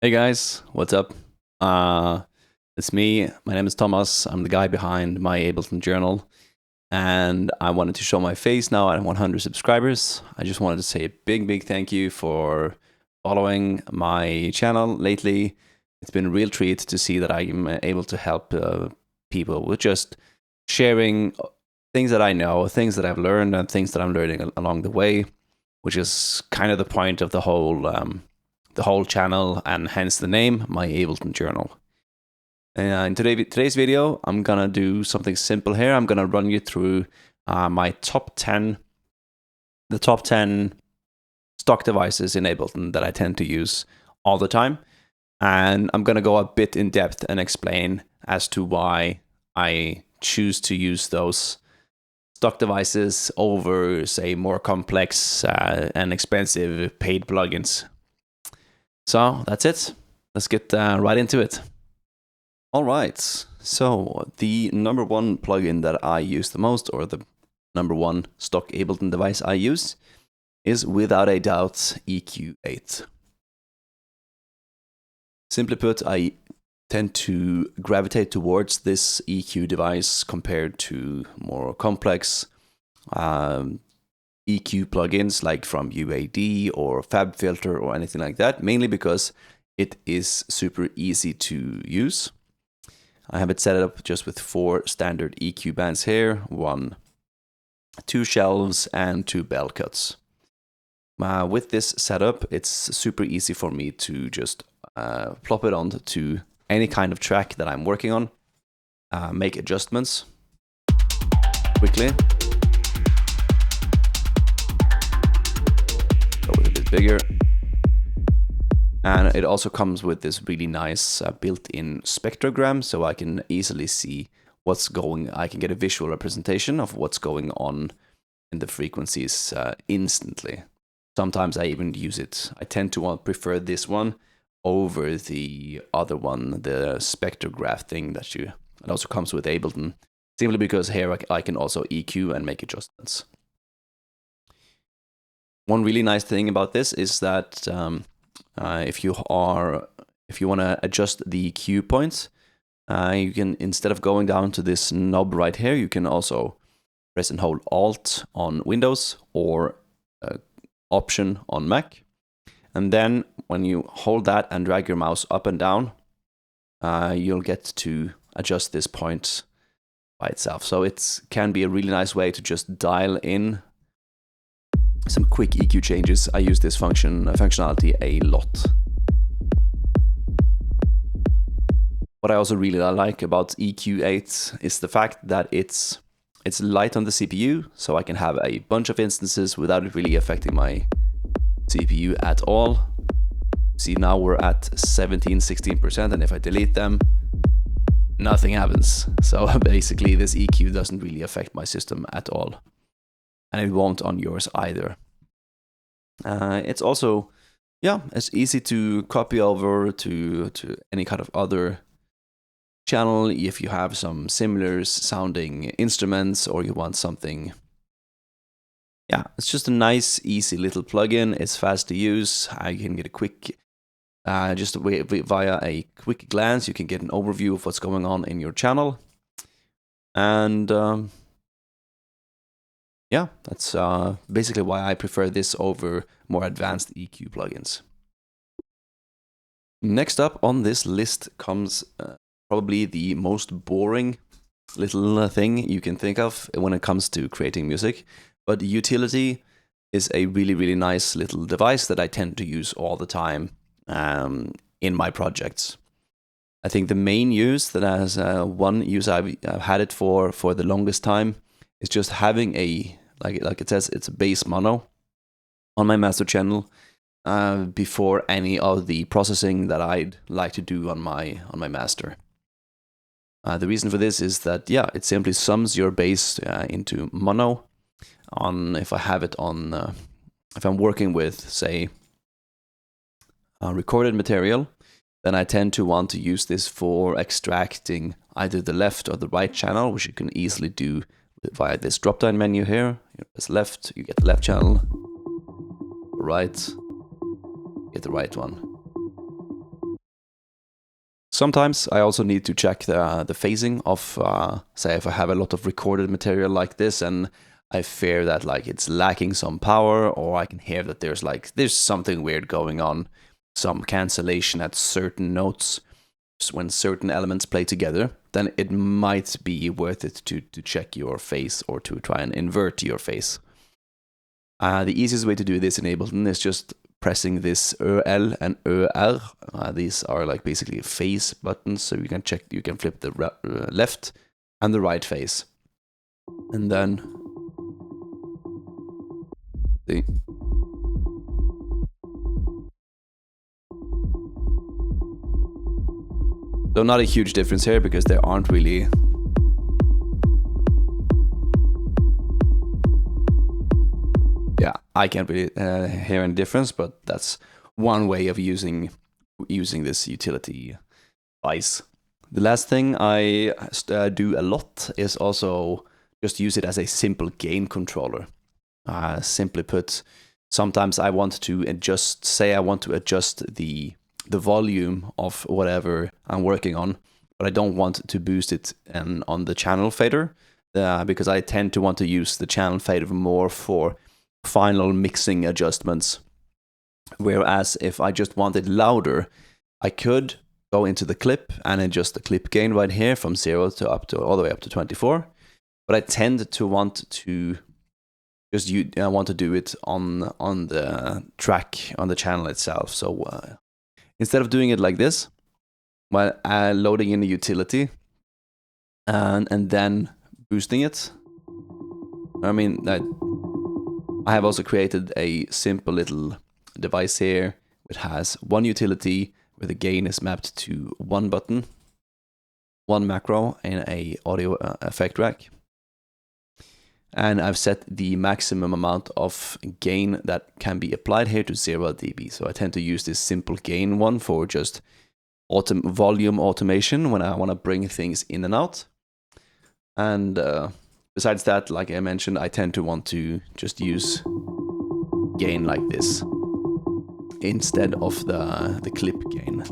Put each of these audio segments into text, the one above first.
Hey guys, what's up? It's me. My name is Thomas. I'm the guy behind my Ableton journal, and I wanted to show my face now at 100 subscribers. I just wanted to say a big thank you for following my channel lately. It's been a real treat to see that I'm able to help people with just sharing things that I know, things that I've learned, and things that I'm learning along the way, which is kind of the point of the whole channel, and hence the name, my Ableton Journal. In today's video, I'm gonna do something simple here. I'm gonna run you through my the top 10 stock devices in Ableton that I tend to use all the time. And I'm gonna go a bit in depth and explain as to why I choose to use those stock devices over, say, more complex and expensive paid plugins. So that's it. Let's get right into it. All right. So the number one plugin that I use the most, or the number one stock Ableton device I use, is without a doubt EQ8. Simply put, I tend to gravitate towards this EQ device compared to more complex EQ plugins like from UAD or FabFilter or anything like that, mainly because it is super easy to use. I have it set up just with 4 standard EQ bands here, 2 shelves and 2 bell cuts. With this setup, it's super easy for me to just plop it onto any kind of track that I'm working on, make adjustments quickly. Bigger, and it also comes with this really nice built-in spectrogram, so I can easily see what's going. I can get a visual representation of what's going on in the frequencies instantly. Sometimes I even use it. I tend to prefer this one over the other one, the spectrograph thing that it also comes with Ableton, simply because here I can also EQ and make adjustments. One really nice thing about this is that if you want to adjust the cue points, you can, instead of going down to this knob right here, you can also press and hold Alt on Windows or Option on Mac. And then when you hold that and drag your mouse up and down, you'll get to adjust this point by itself. So it can be a really nice way to just dial in some quick EQ changes. I use this functionality a lot. What I also really like about EQ8 is the fact that it's light on the CPU, so I can have a bunch of instances without it really affecting my CPU at all. See, now we're at 16%, and if I delete them, nothing happens. So basically this EQ doesn't really affect my system at all. And it won't on yours either. It's also, it's easy to copy over to any kind of other channel if you have some similar sounding instruments, or you want something. Yeah, it's just a nice, easy little plugin. It's fast to use. You can get a quick, just via a quick glance, you can get an overview of what's going on in your channel. And yeah, that's basically why I prefer this over more advanced EQ plugins. Next up on this list comes probably the most boring little thing you can think of when it comes to creating music. But Utility is a really nice little device that I tend to use all the time in my projects. I think the main use that has one use I've had it for the longest time is just having a, like it says, it's a bass mono on my master channel before any of the processing that I'd like to do on my master. The reason for this is that, it simply sums your bass into mono. If I have it on, if I'm working with, say, recorded material, then I tend to want to use this for extracting either the left or the right channel, which you can easily do via this drop-down menu here. You press left, you get the left channel. Right, get the right one. Sometimes I also need to check the phasing of, say, if I have a lot of recorded material like this, and I fear that like it's lacking some power, or I can hear that there's something weird going on, some cancellation at certain notes when certain elements play together, then it might be worth it to check your phase or to try and invert your phase. The easiest way to do this in Ableton is just pressing this ÖL and ÖR. These are like basically phase buttons, so you can flip the left and the right phase. And then see. So not a huge difference here because there aren't really I can't really hear any difference, but that's one way of using this utility device. The last thing I do a lot is also just use it as a simple gain controller. Simply put, sometimes I want to adjust, say I want to adjust the volume of whatever I'm working on, but I don't want to boost it on the channel fader, because I tend to want to use the channel fader more for final mixing adjustments. Whereas if I just want it louder, I could go into the clip and adjust the clip gain right here from 0 to all the way up to 24. But I tend to want to just want to do it on the track, on the channel itself. So instead of doing it like this, while loading in the utility and then boosting it, I mean, I have also created a simple little device here. It has one utility where the gain is mapped to one button, one macro, and a audio effect rack. And I've set the maximum amount of gain that can be applied here to 0 dB. So I tend to use this simple gain one for just volume automation when I want to bring things in and out. And besides that, like I mentioned, I tend to want to just use gain like this instead of the clip gain.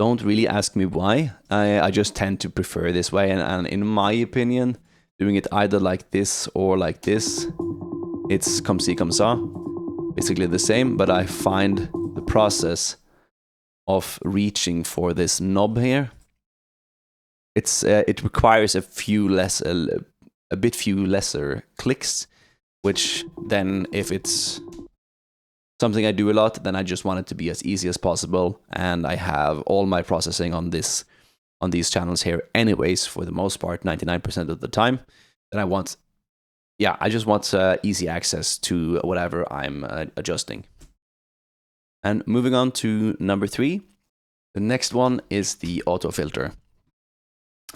Don't really ask me why. I just tend to prefer this way, and in my opinion, doing it either like this or like this, it's comme ci comme ça, basically the same, but I find the process of reaching for this knob here, it requires a bit few lesser clicks, which then if it's something I do a lot, then I just want it to be as easy as possible, and I have all my processing on these channels here anyways, for the most part, 99% of the time. Then I just want easy access to whatever I'm adjusting. And moving on to number 3, the next one is the auto filter.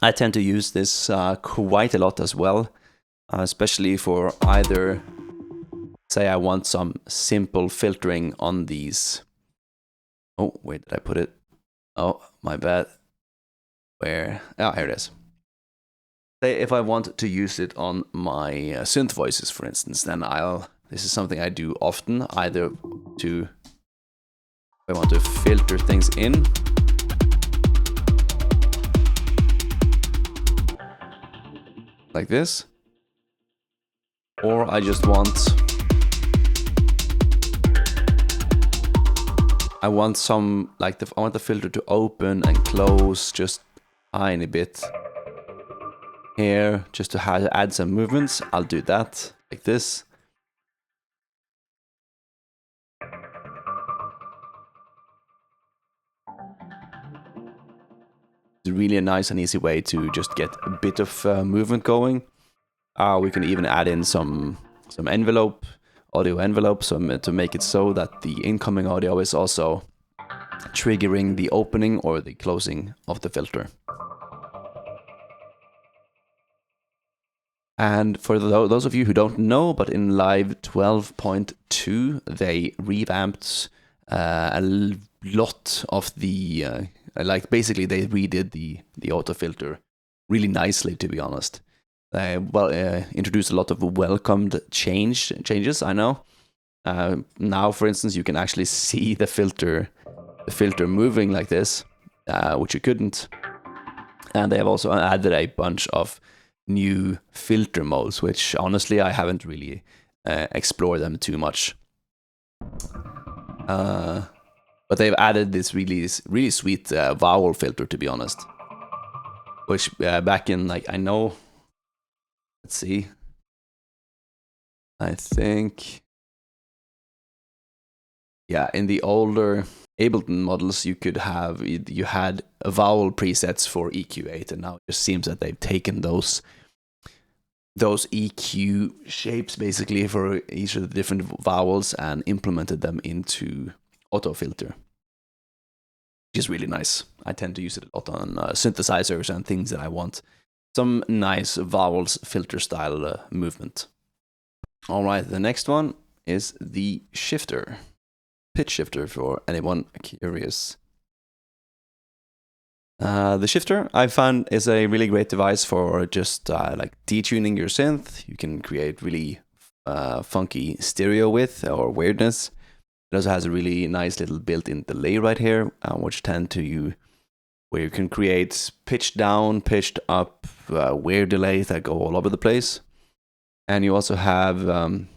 I tend to use this quite a lot as well, especially for either, say I want some simple filtering on these. Oh, where did I put it? Oh, my bad. Where? Oh, here it is. Say if I want to use it on my synth voices, for instance, then this is something I do often, either if I want to filter things in, like this, or I just want some, like I want the filter to open and close just a tiny bit here, just to add some movements. I'll do that like this. It's really a nice and easy way to just get a bit of movement going. We can even add in some audio envelope, to make it so that the incoming audio is also triggering the opening or the closing of the filter. And for those of you who don't know, but in Live 12.2, they revamped a lot of the, basically they redid the auto filter really nicely, to be honest. Introduced a lot of welcomed changes, I know. Now, for instance, you can actually see the filter moving like this. which you couldn't. And they have also added a bunch of new filter modes, which honestly I haven't really explored them too much. But they've added this really sweet vowel filter, to be honest. Which back in, like, I know, let's see, I think, yeah, in the older Ableton models, you had vowel presets for EQ8, and now it just seems that they've taken those EQ shapes basically for each of the different vowels and implemented them into autofilter, which is really nice. I tend to use it a lot on synthesizers and things that I want some nice vowels filter style movement. All right, the next one is the shifter. Pitch shifter for anyone curious. The shifter I found is a really great device for just like detuning your synth. You can create really funky stereo width or weirdness. It also has a really nice little built-in delay right here, which where you can create pitched down, pitched up, weird delays that go all over the place. And you also have an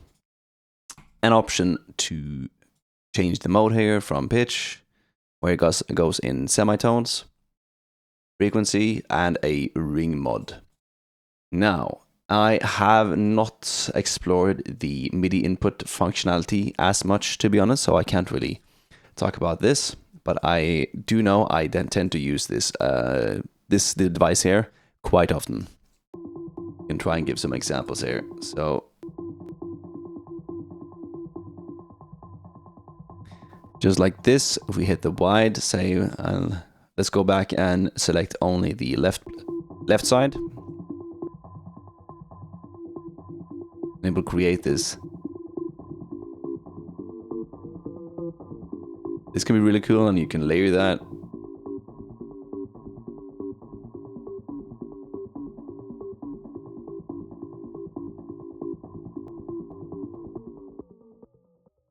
option to change the mode here from pitch, where it goes in semitones, frequency, and a ring mod. Now, I have not explored the MIDI input functionality as much, to be honest, so I can't really talk about this, but I do know I tend to use this device here quite often. I can try and give some examples here. So just like this, if we hit the wide, say, let's go back and select only the left side. And it will create this. This can be really cool, and you can layer that.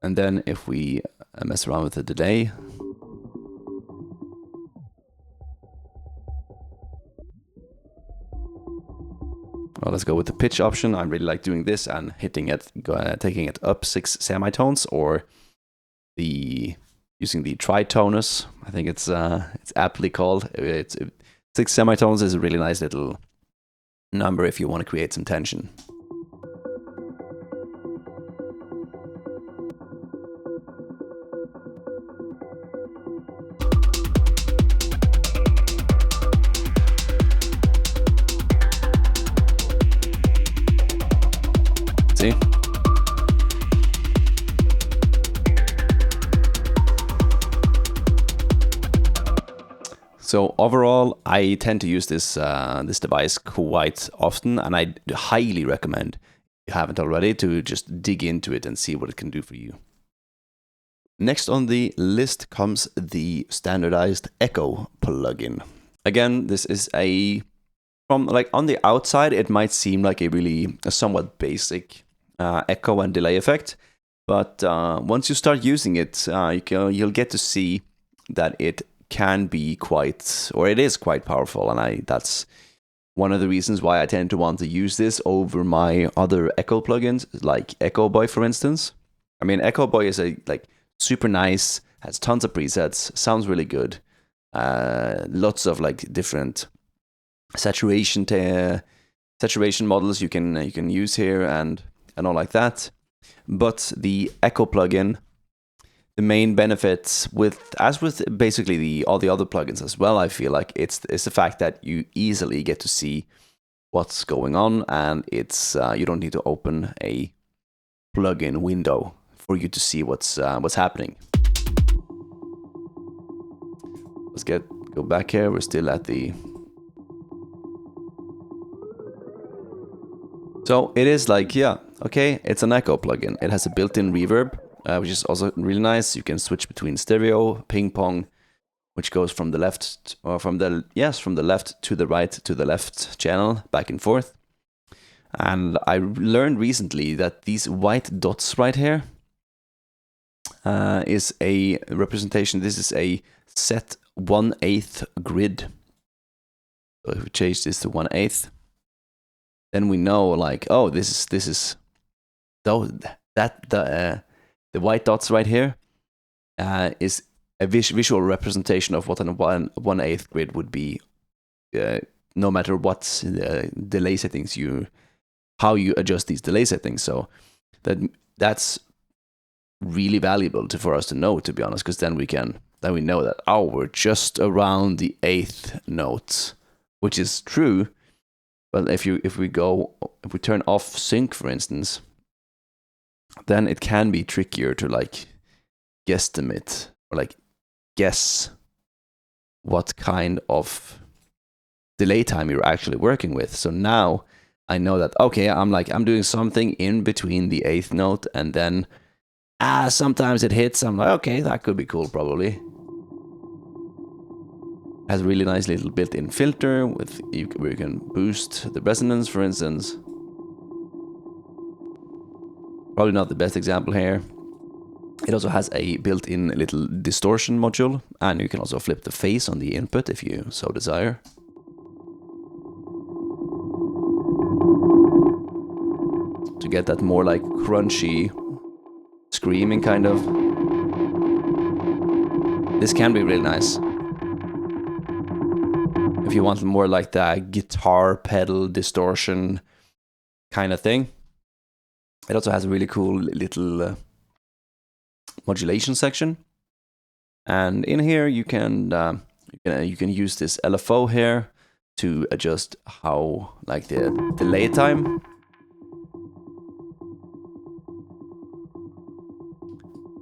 And then if we mess around with the delay, well, let's go with the pitch option. I really like doing this and hitting it, taking it up 6 semitones, or using the tritonus. I think it's aptly called. 6 semitones is a really nice little number if you want to create some tension. See? So overall, I tend to use this device quite often, and I highly recommend, if you haven't already, to just dig into it and see what it can do for you. Next on the list comes the standardized Echo plugin. Again, this is from like on the outside, it might seem like a somewhat basic echo and delay effect, but once you start using it, you'll get to see that it can be it is quite powerful, and that's one of the reasons why I tend to want to use this over my other Echo plugins, like Echo Boy, for instance. I mean, Echo Boy is super nice, has tons of presets, sounds really good, lots of like different saturation models you can use here and all like that. But the Echo plugin, the main benefits as with basically all the other plugins as well, I feel like it's the fact that you easily get to see what's going on, and it's you don't need to open a plugin window for you to see what's happening. Let's go back here. We're still at the. So it is like, yeah, okay, it's an Echo plugin. It has a built-in reverb, which is also really nice. You can switch between stereo, ping pong, which goes from the left from the left to the right to the left channel, back and forth. And I learned recently that these white dots right here is a representation. This is a set 1/8 grid. So if we change this to 1/8, then we know like, oh, this is the white dots right here is a visual representation of what a 1/8 grid would be, no matter what delay settings how you adjust these delay settings. So that's really valuable for us to know, to be honest, because then we know that, oh, we're just around the 8th note, which is true. But if we turn off sync, for instance, then it can be trickier to like guesstimate or like guess what kind of delay time you're actually working with. So now I know that, okay, I'm doing something in between the 8th note, and then sometimes it hits. I'm like, okay, that could be cool, probably. Has a really nice little built-in filter where you can boost the resonance, for instance. Probably not the best example here. It also has a built-in little distortion module, and you can also flip the phase on the input if you so desire. To get that more like crunchy screaming kind of. This can be really nice. If you want more like the guitar pedal distortion kind of thing. It also has a really cool little modulation section. And in here you can use this LFO here to adjust how like the delay time.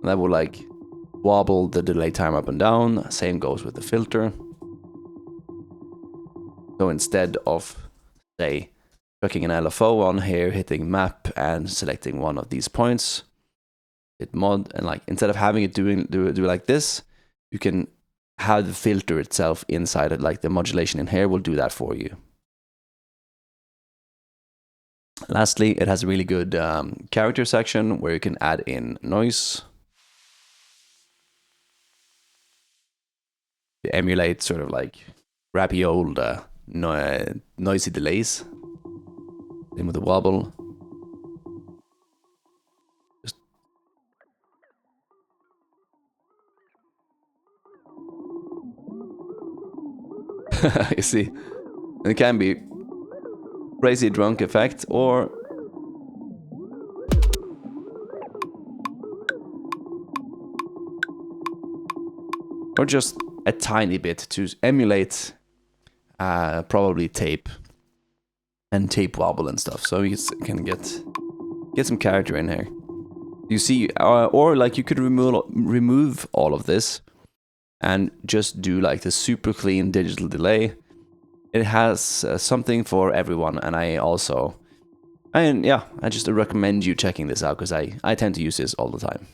That will like wobble the delay time up and down. Same goes with the filter. So instead of, say, chucking an LFO on here, hitting map and selecting one of these points, hit mod, and like instead of having it do like this, you can have the filter itself inside it, like the modulation in here will do that for you. Lastly, it has a really good character section where you can add in noise to emulate sort of like crappy old noisy delays. Same with the wobble. You see, it can be crazy drunk effect, or just a tiny bit to emulate probably tape and tape wobble and stuff, so you can get some character in here. You see, or like you could remove all of this and just do like the super clean digital delay. It has something for everyone, and I just recommend you checking this out because I tend to use this all the time.